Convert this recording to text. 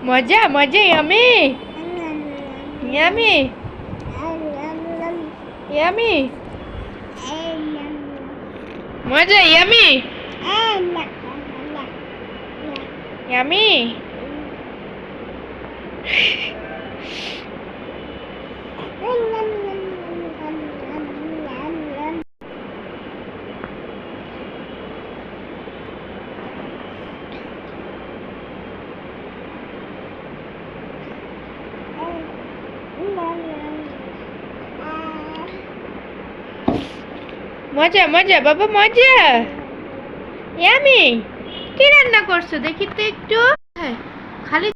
মজা মজা yummy yummy yummy মজা ইয়ামি ইয়ামি মজা মজা বাবা মজা ইয়ামি কি রান্না করছো দেখি তো একটু। হ্যাঁ খালি